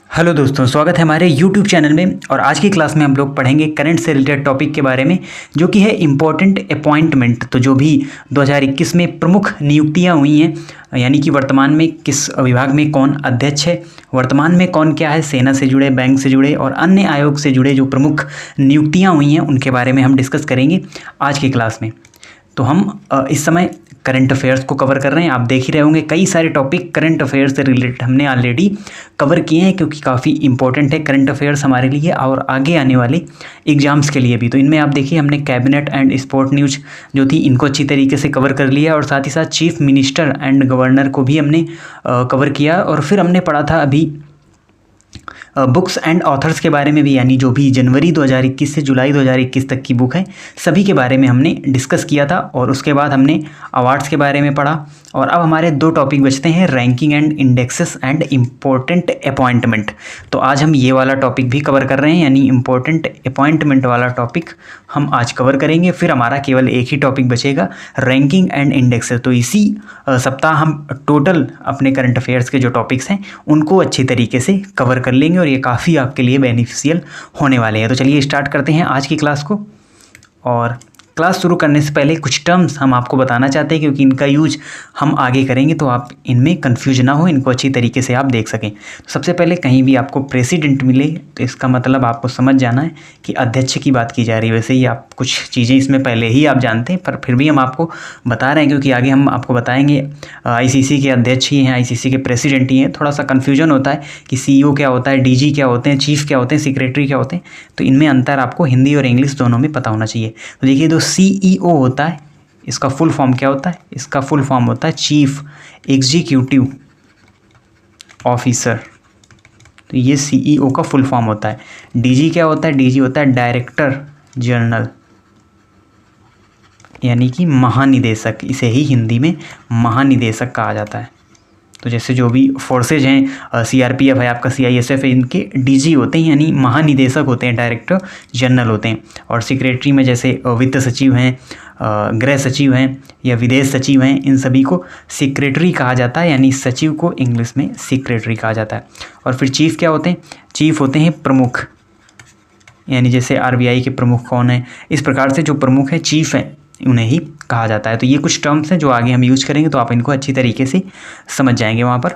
Hello दोस्तों, स्वागत है हमारे YouTube चैनल में। और आज की क्लास में हम लोग पढ़ेंगे करंट से रिलेटेड टॉपिक के बारे में, जो कि है इम्पोर्टेंट अपॉइंटमेंट। तो जो भी 2021 में प्रमुख नियुक्तियां हुई हैं, यानी कि वर्तमान में किस विभाग में कौन अध्यक्ष है, वर्तमान में कौन क्या है, सेना से जुड़े, बैंक से जुड़े और अन्य आयोग से जुड़े जो प्रमुख नियुक्तियाँ हुई हैं उनके बारे में हम डिस्कस करेंगे आज की क्लास में। तो हम इस समय करंट अफेयर्स को कवर कर रहे हैं। आप देख ही रहे होंगे कई सारे टॉपिक करंट अफेयर्स से रिलेटेड हमने ऑलरेडी कवर किए हैं, क्योंकि काफ़ी इंपॉर्टेंट है करंट अफेयर्स हमारे लिए और आगे आने वाले एग्जाम्स के लिए भी। तो इनमें आप देखिए हमने कैबिनेट एंड स्पोर्ट न्यूज़ जो थी इनको अच्छी तरीके से कवर कर लिया, और साथ ही साथ चीफ मिनिस्टर एंड गवर्नर को भी हमने कवर किया। और फिर हमने पढ़ा था अभी बुक्स एंड ऑथर्स के बारे में भी, यानी जो भी जनवरी 2021 से जुलाई 2021 तक की बुक है सभी के बारे में हमने डिस्कस किया था। और उसके बाद हमने अवार्ड्स के बारे में पढ़ा। और अब हमारे दो टॉपिक बचते हैं, ranking and indexes and important appointment. तो आज हम ये वाला टॉपिक भी कवर कर रहे हैं, यानी इम्पोर्टेंट अपॉइंटमेंट वाला टॉपिक हम आज कवर करेंगे। फिर हमारा केवल एक ही टॉपिक बचेगा, रैंकिंग एंड इंडेक्सेस। तो इसी सप्ताह हम टोटल अपने करंट अफेयर्स के जो टॉपिक्स हैं उनको अच्छी तरीके से कवर कर लेंगे, और ये काफ़ी आपके लिए बेनिफिशियल होने वाले हैं। तो चलिए स्टार्ट करते हैं आज की क्लास को। और क्लास शुरू करने से पहले कुछ टर्म्स हम आपको बताना चाहते हैं, क्योंकि इनका यूज हम आगे करेंगे तो आप इनमें कंफ्यूज ना हो, इनको अच्छी तरीके से आप देख सकें। तो सबसे पहले कहीं भी आपको प्रेसिडेंट मिले तो इसका मतलब आपको समझ जाना है कि अध्यक्ष की बात की जा रही है। वैसे ही आप कुछ चीज़ें इसमें पहले ही आप जानते हैं, पर फिर भी हम आपको बता रहे हैं, क्योंकि आगे हम आपको बताएंगे ICC के अध्यक्ष ही हैं, ICC के प्रेसिडेंट ही हैं। थोड़ा सा कन्फ्यूजन होता है कि CEO क्या होता है, DG क्या होते हैं, चीफ क्या होते हैं, सेक्रेटरी क्या होते हैं। तो इनमें अंतर आपको हिंदी और इंग्लिश दोनों में पता होना चाहिए। तो देखिए, जो CEO होता है इसका फुल फॉर्म क्या होता है? इसका फुल फॉर्म होता है चीफ एग्जीक्यूटिव ऑफिसर। तो ये CEO का फुल फॉर्म होता है। DG क्या होता है? DG होता है डायरेक्टर जनरल, यानी कि महानिदेशक। इसे ही हिंदी में महानिदेशक कहा जाता है। तो जैसे जो भी फोर्सेज हैं, CRPF है आपका, CISF है, इनके DG होते हैं, यानी महानिदेशक होते हैं, डायरेक्टर जनरल होते हैं। और सेक्रेटरी में जैसे वित्त सचिव हैं, गृह सचिव हैं या विदेश सचिव हैं, इन सभी को सेक्रेटरी कहा जाता है, यानी सचिव को इंग्लिश में सेक्रेटरी कहा जाता है। और फिर चीफ क्या होते हैं? चीफ होते हैं प्रमुख, यानी जैसे RBI के प्रमुख कौन है, इस प्रकार से जो प्रमुख है चीफ हैं उन्हें ही कहा जाता है। तो ये कुछ टर्म्स हैं जो आगे हम यूज करेंगे, तो आप इनको अच्छी तरीके से समझ जाएंगे वहाँ पर।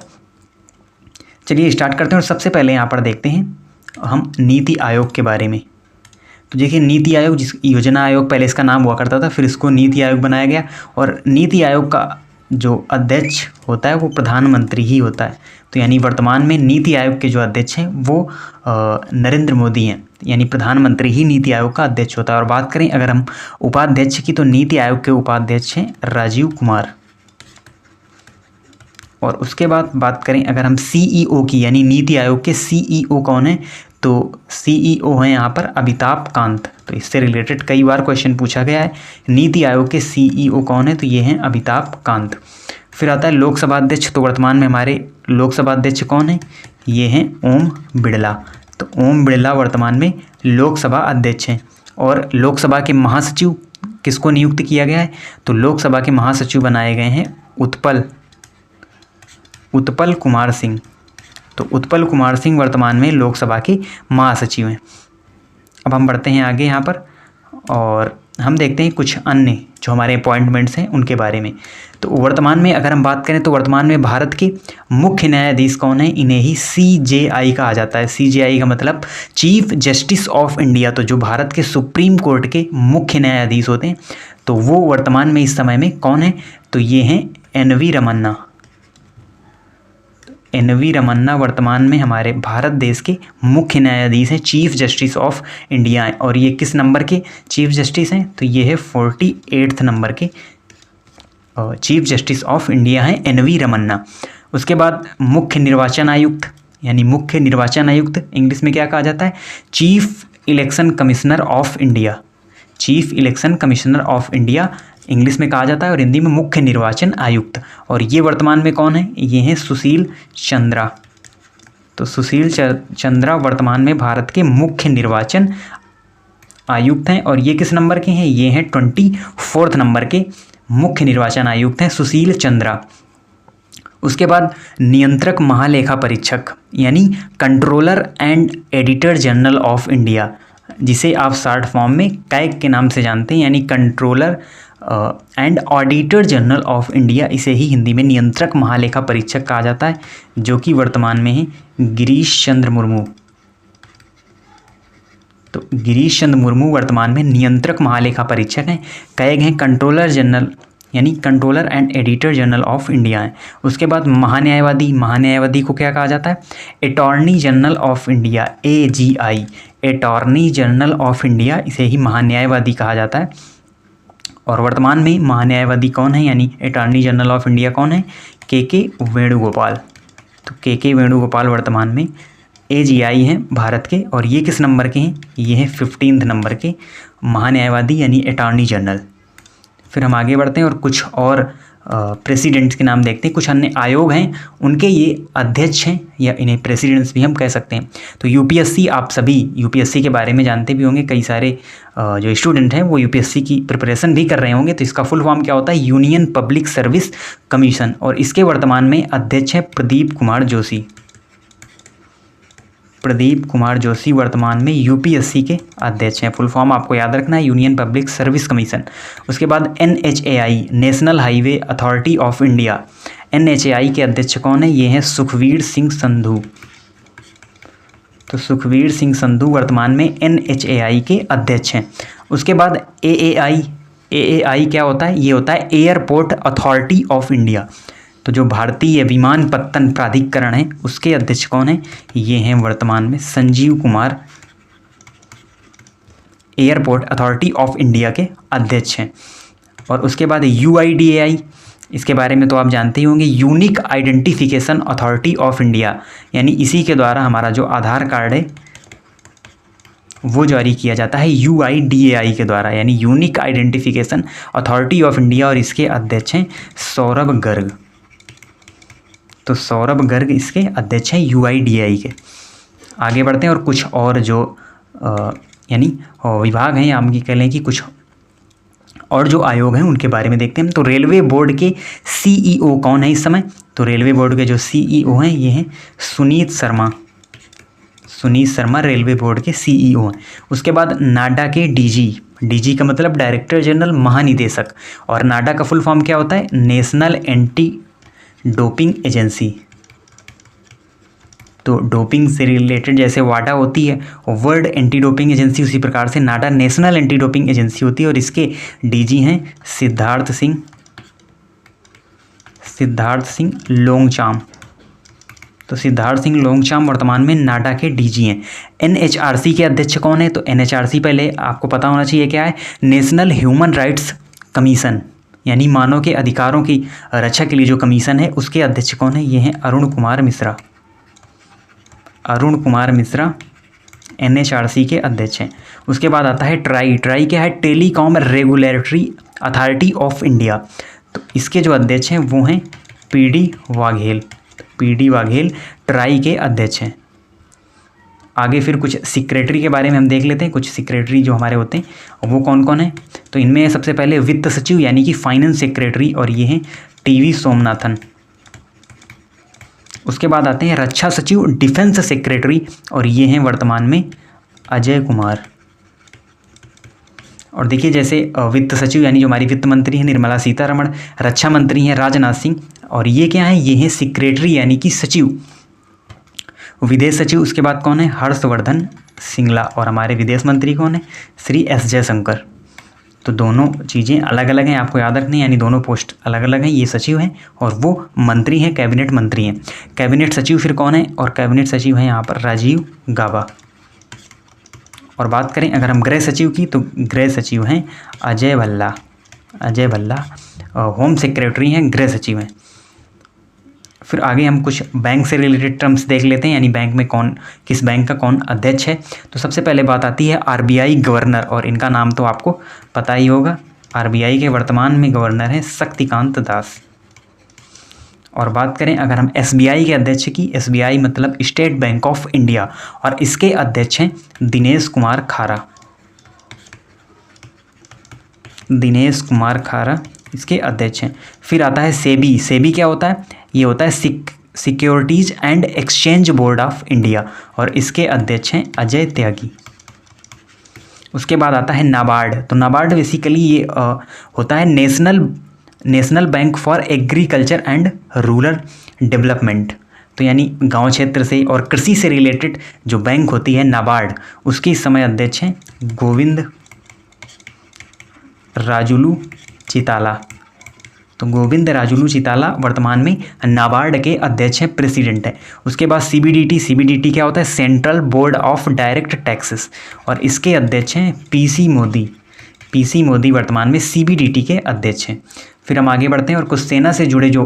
चलिए स्टार्ट करते हैं। और सबसे पहले यहाँ पर देखते हैं हम नीति आयोग के बारे में। तो देखिए, नीति आयोग, जिस योजना आयोग पहले इसका नाम हुआ करता था, फिर इसको नीति आयोग बनाया गया। और नीति आयोग का जो अध्यक्ष होता है वो प्रधानमंत्री ही होता है। तो यानी वर्तमान में नीति आयोग के जो अध्यक्ष हैं वो नरेंद्र मोदी हैं, यानी प्रधानमंत्री ही नीति आयोग का अध्यक्ष होता है। और बात करें अगर हम उपाध्यक्ष की, तो नीति आयोग के उपाध्यक्ष हैं राजीव कुमार। और उसके बाद बात करें अगर हम CEO की, यानी नीति आयोग के CEO कौन है, तो CEO हैं यहाँ पर अमिताभ कांत। तो इससे रिलेटेड कई बार क्वेश्चन पूछा गया है, नीति आयोग के CEO कौन है, तो ये हैं अमिताभ कांत। फिर आता है लोकसभा अध्यक्ष। तो वर्तमान में हमारे लोकसभा अध्यक्ष कौन है? ये हैं ओम बिड़ला। तो ओम बिड़ला वर्तमान में लोकसभा अध्यक्ष हैं। और लोकसभा के महासचिव किसको नियुक्त किया गया है? तो लोकसभा के महासचिव बनाए गए हैं उत्पल कुमार सिंह। तो उत्पल कुमार सिंह वर्तमान में लोकसभा के महासचिव हैं। अब हम बढ़ते हैं आगे यहाँ पर, और हम देखते हैं कुछ अन्य जो हमारे अपॉइंटमेंट्स हैं उनके बारे में। तो वर्तमान में अगर हम बात करें तो वर्तमान में भारत के मुख्य न्यायाधीश कौन है? इन्हें ही CJI कहा जाता है। CJI का मतलब चीफ जस्टिस ऑफ इंडिया। तो जो भारत के सुप्रीम कोर्ट के मुख्य न्यायाधीश होते हैं, तो वो वर्तमान में इस समय में कौन है? तो ये हैं NV रमन्ना। NV रमन्ना वर्तमान में हमारे भारत देश के मुख्य न्यायाधीश हैं, चीफ जस्टिस ऑफ इंडिया हैं। और ये किस नंबर के चीफ जस्टिस हैं? तो ये है 48th नंबर के चीफ जस्टिस ऑफ इंडिया हैं NV रमन्ना। उसके बाद मुख्य निर्वाचन आयुक्त, यानी मुख्य निर्वाचन आयुक्त इंग्लिश में क्या कहा जाता है? Chief election commissioner of India. Chief election commissioner of India English में कहा जाता है, और हिंदी में मुख्य निर्वाचन आयुक्त। और ये वर्तमान में कौन है? ये हैं सुशील चंद्रा। तो सुशील चंद्रा वर्तमान में भारत के मुख्य निर्वाचन आयुक्त हैं। और ये किस नंबर के हैं? ये हैं 24th नंबर के मुख्य निर्वाचन आयुक्त हैं सुशील चंद्रा। उसके बाद नियंत्रक महालेखा परीक्षक यानी controller and editor general of India, जिसे आप शॉर्ट फॉर्म में कैग के नाम से जानते हैं, यानी controller and auditor general of India, इसे ही हिंदी में नियंत्रक महालेखा परीक्षक कहा जाता है, जो कि वर्तमान में है गिरीश चंद्र मुर्मू। तो गिरीश चंद्र मुर्मू वर्तमान में नियंत्रक महालेखा परीक्षक हैं। कैग हैं कंट्रोलर जनरल यानी controller and editor general of India है। उसके बाद महान्यायवादी, महान्यायवादी को क्या कहा जाता है? Attorney general of India, AGI, attorney general of India, इसे ही महान्यायवादी कहा जाता है। और वर्तमान में महान्यायवादी कौन है यानी अटॉर्नी जनरल ऑफ इंडिया कौन है? के वेणुगोपाल। तो के वेणुगोपाल वर्तमान में AGI हैं भारत के, और ये किस नंबर के हैं? ये हैं 15 नंबर के महान्यायवादी यानी अटॉर्नी जनरल। फिर हम आगे बढ़ते हैं और कुछ और प्रेसिडेंट्स के नाम देखते हैं। कुछ अन्य आयोग हैं, उनके ये अध्यक्ष हैं या इन्हें प्रेसिडेंट्स भी हम कह सकते हैं। तो UPSC, आप सभी UPSC के बारे में जानते भी होंगे, कई सारे जो स्टूडेंट हैं वो UPSC की प्रिपरेशन भी कर रहे होंगे। तो इसका फुल फॉर्म क्या होता है? यूनियन पब्लिक सर्विस कमीशन, और इसके वर्तमान में अध्यक्ष हैं प्रदीप कुमार जोशी। प्रदीप कुमार जोशी वर्तमान में UPSC के अध्यक्ष हैं। फुल फॉर्म आपको याद रखना है, यूनियन पब्लिक सर्विस कमीशन। उसके बाद NHAI, national highway authority of India, NHAI के अध्यक्ष कौन है? ये हैं सुखवीर सिंह संधू। तो सुखवीर सिंह संधू वर्तमान में NHAI के अध्यक्ष हैं। उसके बाद AAI क्या होता है? ये होता है एयरपोर्ट अथॉरिटी ऑफ इंडिया। तो जो भारतीय विमानपत्तन प्राधिकरण है उसके अध्यक्ष कौन है? ये हैं वर्तमान में Sanjeev Kumar, airport authority of India के अध्यक्ष हैं। और उसके बाद UIDAI, इसके बारे में तो आप जानते ही होंगे, unique identification authority of India, यानी इसी के द्वारा हमारा जो आधार कार्ड है वो जारी किया जाता है UIDAI के द्वारा, यानी unique identification authority of India, और इसके अध्यक्ष हैं सौरभ गर्ग। तो सौरभ गर्ग इसके अध्यक्ष हैं UIDAI के। आगे बढ़ते हैं और कुछ और जो यानी विभाग हैं, आप कह लें कि कुछ और जो आयोग हैं उनके बारे में देखते हैं। तो रेलवे बोर्ड के CEO कौन है इस समय? तो रेलवे बोर्ड के जो CEO हैं ये हैं सुनीत शर्मा। सुनीत शर्मा रेलवे बोर्ड के CEO हैं। उसके बाद नाडा के DG का मतलब डायरेक्टर जनरल, महानिदेशक, और नाडा का फुल फॉर्म क्या होता है? National anti doping agency. तो डोपिंग से रिलेटेड जैसे वाडा होती है वर्ल्ड एंटी डोपिंग एजेंसी, उसी प्रकार से नाडा नेशनल एंटी डोपिंग एजेंसी होती है, और इसके DG हैं सिद्धार्थ सिंह लोंगचाम। तो सिद्धार्थ सिंह लोंगचाम वर्तमान में नाडा के DG हैं। NHRC के अध्यक्ष कौन है? तो NHRC पहले आपको पता होना चाहिए क्या है? नेशनल ह्यूमन राइट्स कमीशन, यानी मानव के अधिकारों की रक्षा के लिए जो कमीशन है उसके अध्यक्ष कौन है? ये हैं अरुण कुमार मिश्रा। NHRC के अध्यक्ष हैं। उसके बाद आता है ट्राई क्या है? Telecom regulatory authority of India. तो इसके जो अध्यक्ष हैं वो हैं PD वाघेल ट्राई के अध्यक्ष हैं। आगे फिर कुछ सेक्रेटरी के बारे में हम देख लेते हैं। कुछ सेक्रेटरी जो हमारे होते हैं वो कौन कौन है? तो इनमें सबसे पहले वित्त सचिव यानी कि फाइनेंस सेक्रेटरी, और ये हैं TV सोमनाथन। उसके बाद आते हैं रक्षा सचिव, डिफेंस सेक्रेटरी, और ये हैं वर्तमान में अजय कुमार। और देखिए जैसे वित्त सचिव यानी जो हमारी वित्त मंत्री हैं निर्मला सीतारमण, रक्षा मंत्री हैं राजनाथ सिंह, और ये क्या है? ये हैं सेक्रेटरी यानी कि सचिव। विदेश सचिव उसके बाद कौन है? हर्षवर्धन श्रृंगला, और हमारे विदेश मंत्री कौन है? श्री S जयशंकर। तो दोनों चीज़ें अलग अलग हैं, आपको याद रखनी है, यानी दोनों पोस्ट अलग अलग हैं। ये सचिव हैं और वो मंत्री हैं, कैबिनेट मंत्री हैं। कैबिनेट सचिव फिर कौन है? और कैबिनेट सचिव हैं यहाँ पर राजीव गाबा। और बात करें अगर हम गृह सचिव की, तो गृह सचिव हैं अजय भल्ला। होम सेक्रेटरी हैं, गृह सचिव हैं। फिर आगे हम कुछ बैंक से रिलेटेड टर्म्स देख लेते हैं, यानी बैंक में किस बैंक का कौन अध्यक्ष है। तो सबसे पहले बात आती है RBI गवर्नर, और इनका नाम तो आपको पता ही होगा। RBI के वर्तमान में गवर्नर हैं शक्तिकांत दास। और बात करें अगर हम SBI के अध्यक्ष की, SBI मतलब स्टेट बैंक ऑफ इंडिया, और इसके अध्यक्ष हैं दिनेश कुमार खारा इसके अध्यक्ष हैं। फिर आता है सेबी क्या होता है? ये होता है securities and exchange board of India और इसके अध्यक्ष हैं अजय त्यागी। उसके बाद आता है नाबार्ड। तो नाबार्ड बेसिकली ये होता है national bank for agriculture and rural development. तो यानी गांव क्षेत्र से और कृषि से रिलेटेड जो बैंक होती है नाबार्ड, उसके इस समय अध्यक्ष हैं गोविंद राजुलू चिताला। तो गोविंद राजुलू चिताला वर्तमान में नाबार्ड के अध्यक्ष हैं, प्रेसिडेंट है। उसके बाद सीबीडीटी क्या होता है? Central board of direct taxes और इसके अध्यक्ष हैं पीसी मोदी वर्तमान में सीबीडीटी के अध्यक्ष हैं। फिर हम आगे बढ़ते हैं और कुछ सेना से जुड़े जो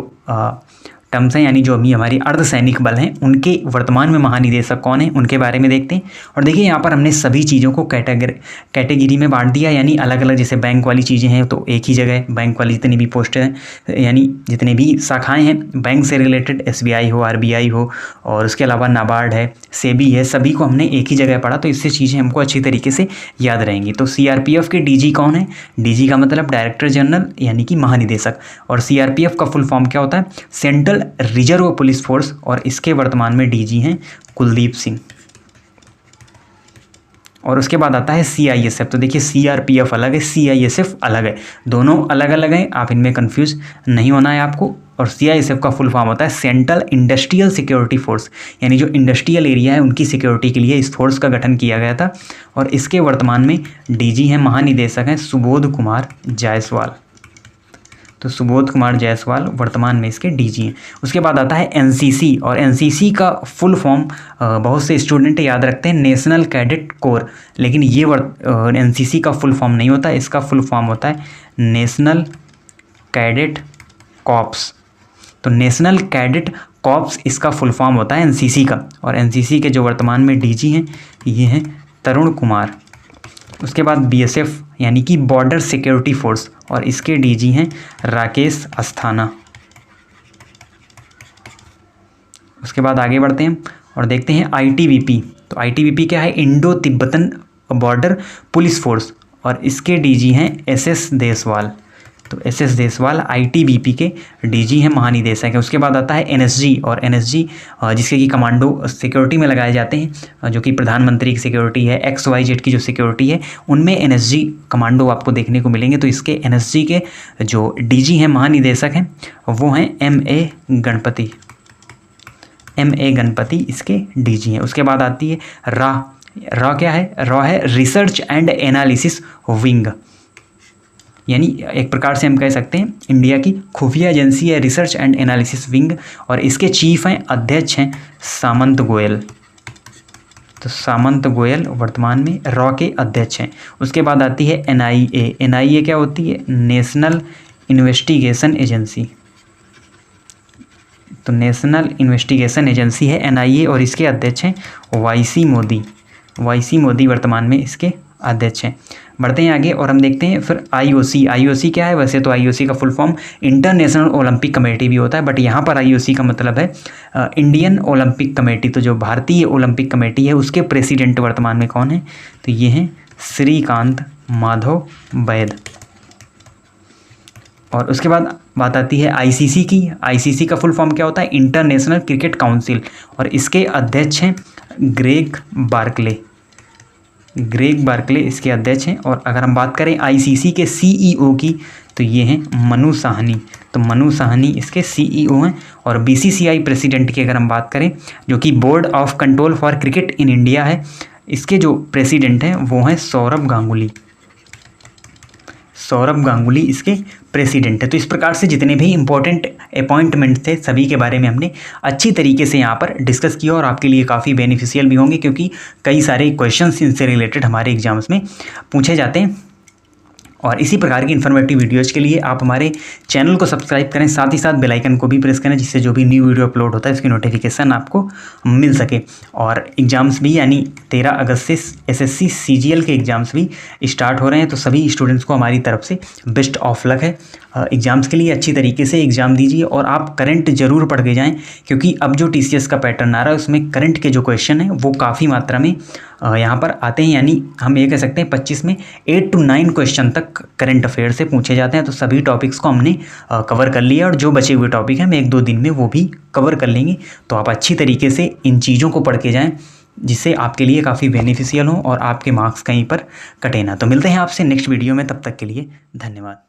टर्म्स हैं, यानी जो अभी हमारी अर्धसैनिक बल हैं, उनके वर्तमान में महानिदेशक कौन है, उनके बारे में देखते हैं। और देखिए यहाँ पर हमने सभी चीज़ों को कैटेगरी में बांट दिया, यानी अलग अलग। जैसे बैंक वाली चीज़ें हैं तो एक ही जगह बैंक वाली जितनी भी पोस्टें हैं, यानी जितने भी शाखाएं हैं बैंक से रिलेटेड, SBI हो, RBI हो, और उसके अलावा नाबार्ड है, सेबी है, सभी को हमने एक ही जगह पढ़ा। तो इससे चीज़ें हमको अच्छी तरीके से याद रहेंगी। तो CRPF के DG कौन है? DG का मतलब डायरेक्टर जनरल, यानी कि महानिदेशक। और CRPF का फुल फॉर्म क्या होता है? सेंट्रल रिजर्व पुलिस फोर्स और इसके वर्तमान में DG हैं कुलदीप सिंह। और उसके बाद आता है CISF। तो देखिए CRPF अलग है, CISF अलग है, दोनों अलग अलग हैं, आप इनमें कंफ्यूज नहीं होना है आपको। और CISF का फुल फॉर्म होता है सेंट्रल इंडस्ट्रियल सिक्योरिटी फोर्स, यानी जो इंडस्ट्रियल एरिया है उनकी सिक्योरिटी के लिए इस फोर्स का गठन किया गया था। और इसके वर्तमान में DG हैं, महानिदेशक हैं सुबोध कुमार जायसवाल। तो सुबोध कुमार जायसवाल वर्तमान में इसके DG हैं। उसके बाद आता है NCC और NCC का फुल फॉर्म बहुत से स्टूडेंट याद रखते हैं नेशनल कैडेट कोर, लेकिन ये NCC का फुल फॉर्म नहीं होता, इसका फुल फॉर्म होता है नेशनल कैडेट कॉर्प्स। तो नेशनल कैडेट कॉर्प्स इसका फुल फॉर्म होता है NCC का। और NCC के जो वर्तमान में DG हैं ये हैं तरुण कुमार। उसके बाद BSF यानी कि बॉर्डर सिक्योरिटी फोर्स और इसके DG हैं राकेश अस्थाना। उसके बाद आगे बढ़ते हैं और देखते हैं ITBP। तो ITBP क्या है? Indo Tibetan border police force और इसके DG हैं SS देसवाल। तो SS देसवाल ITBP के DG हैं, महानिदेशक है। उसके बाद आता है NSG और NSG जिसके कि कमांडो सिक्योरिटी में लगाए जाते हैं, जो कि प्रधानमंत्री की सिक्योरिटी है, XYZ की जो सिक्योरिटी है उनमें NSG कमांडो आपको देखने को मिलेंगे। तो इसके NSG के जो DG हैं, महानिदेशक हैं, वो हैं MA गणपति इसके DG हैं। उसके बाद आती है रॉ क्या है? रॉ है रिसर्च एंड एनालिसिस विंग, यानी एक प्रकार से हम कह सकते हैं इंडिया की खुफिया एजेंसी है रिसर्च एंड एनालिसिस विंग। और इसके चीफ हैं, अध्यक्ष हैं सामंत गोयल। तो सामंत गोयल वर्तमान में रॉ के अध्यक्ष हैं। उसके बाद आती है NIA क्या होती है? National investigation agency. तो नेशनल इन्वेस्टिगेशन एजेंसी है NIA और इसके अध्यक्ष हैं YC मोदी वर्तमान में इसके अध्यक्ष हैं। बढ़ते हैं आगे और हम देखते हैं फिर IOC क्या है? वैसे तो IOC का full form international Olympic committee भी होता है, बट यहाँ पर IOC का मतलब है इंडियन ओलंपिक कमेटी। तो जो भारतीय ओलंपिक कमेटी है उसके प्रेसिडेंट वर्तमान में कौन है? तो ये हैं श्रीकांत माधव वैद। और उसके बाद बात आती है ICC की। ICC का फुल फॉर्म क्या होता है? इंटरनेशनल क्रिकेट काउंसिल और इसके अध्यक्ष हैं ग्रेग बार्कले इसके अध्यक्ष हैं। और अगर हम बात करें ICC के CEO की तो ये हैं मनु साहनी। तो मनु साहनी इसके CEO हैं। और BCCI प्रेसिडेंट की अगर हम बात करें, जो कि board of control for cricket in India है, इसके जो प्रेसिडेंट हैं वो हैं सौरभ गांगुली इसके प्रेसिडेंट है। तो इस प्रकार से जितने भी इंपॉर्टेंट अपॉइंटमेंट थे सभी के बारे में हमने अच्छी तरीके से यहाँ पर डिस्कस किया और आपके लिए काफ़ी बेनिफिशियल भी होंगे, क्योंकि कई सारे क्वेश्चंस इनसे रिलेटेड हमारे एग्जाम्स में पूछे जाते हैं। और इसी प्रकार की इन्फॉर्मेटिव वीडियोज़ के लिए आप हमारे चैनल को सब्सक्राइब करें, साथ ही साथ बेल आइकन को भी प्रेस करें, जिससे जो भी न्यू वीडियो अपलोड होता है उसकी नोटिफिकेशन आपको मिल सके। और एग्ज़ाम्स भी यानी 13 अगस्त से SSC CGL के एग्ज़ाम्स भी स्टार्ट हो रहे हैं। तो सभी स्टूडेंट्स को हमारी तरफ से बेस्ट ऑफ लक है। एग्ज़ाम्स के लिए अच्छी तरीके से एग्ज़ाम दीजिए और आप करंट ज़रूर पढ़ के जाएँ, क्योंकि अब जो TCS का पैटर्न आ रहा है उसमें करंट के जो क्वेश्चन हैं वो काफ़ी मात्रा में यहाँ पर आते हैं। यानी हम ये कह सकते हैं 25 में 8 to 9 क्वेश्चन तक करंट अफेयर से पूछे जाते हैं। तो सभी टॉपिक्स को हमने कवर कर लिया और जो बचे हुए टॉपिक हैं हम 1-2 दिन में वो भी कवर कर लेंगे। तो आप अच्छी तरीके से इन चीज़ों को पढ़ के जाएँ, जिससे आपके लिए काफ़ी बेनिफिशियल हो और आपके मार्क्स कहीं पर कटे ना। तो मिलते हैं आपसे नेक्स्ट वीडियो में, तब तक के लिए धन्यवाद।